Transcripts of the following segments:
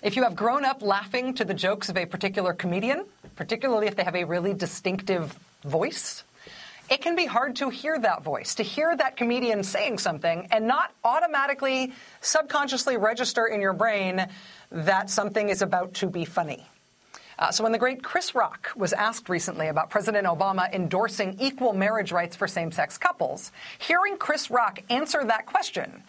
If you have grown up laughing to the jokes of a particular comedian, particularly if they have a really distinctive voice, it can be hard to hear that voice, to hear that comedian saying something and not automatically, subconsciously register in your brain that something is about to be funny. So when the great Chris Rock was asked recently about President Obama endorsing equal marriage rights for same-sex couples, hearing Chris Rock answer that question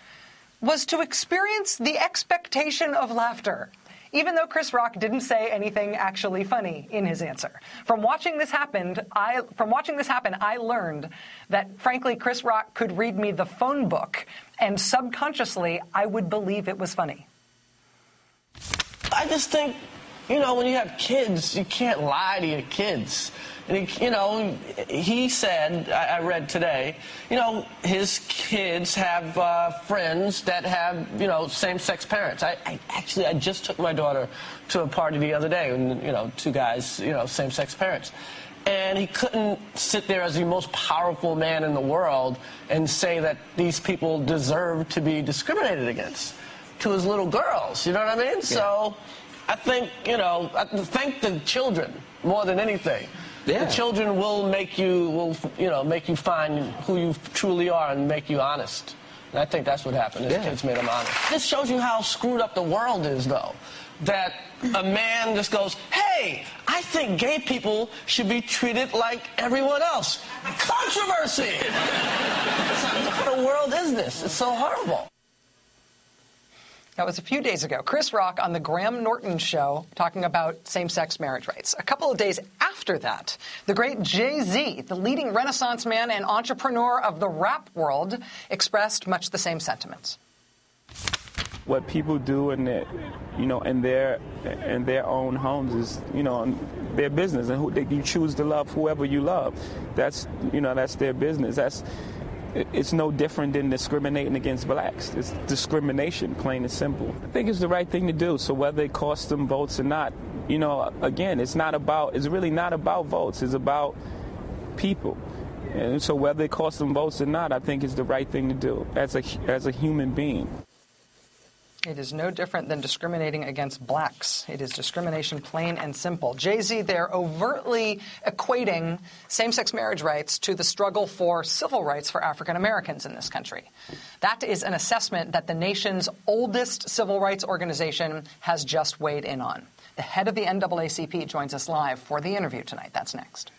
was to experience the expectation of laughter, even though Chris Rock didn't say anything actually funny in his answer. From watching this happen, I learned that, frankly, Chris Rock could read me the phone book, and subconsciously, I would believe it was funny. I just think, when you have kids, you can't lie to your kids. And he said, I read today, his kids have friends that have, same-sex parents. I just took my daughter to a party the other day, and, two guys, same-sex parents. And he couldn't sit there as the most powerful man in the world and say that these people deserve to be discriminated against to his little girls. You know what I mean? Yeah. So I think, I thank the children more than anything. Yeah. The children will make you find who you truly are and make you honest. And I think that's what happened. His kids made him honest. This shows you how screwed up the world is, though. That a man just goes, hey, I think gay people should be treated like everyone else. Controversy! What kind of world is this? It's so horrible. That was a few days ago. Chris Rock on the Graham Norton show talking about same-sex marriage rights. A couple of days after that, the great Jay-Z, the leading Renaissance man and entrepreneur of the rap world, expressed much the same sentiments. What people do in their own homes is, their business, and you choose to love whoever you love. That's their business. It's no different than discriminating against blacks. It's discrimination, plain and simple. I think it's the right thing to do. So whether it costs them votes or not, again, it's really not about votes. It's about people. And so whether it costs them votes or not, I think it's the right thing to do as a human being. It is no different than discriminating against blacks. It is discrimination, plain and simple. Jay-Z there overtly equating same-sex marriage rights to the struggle for civil rights for African Americans in this country. That is an assessment that the nation's oldest civil rights organization has just weighed in on. The head of the NAACP joins us live for the interview tonight. That's next.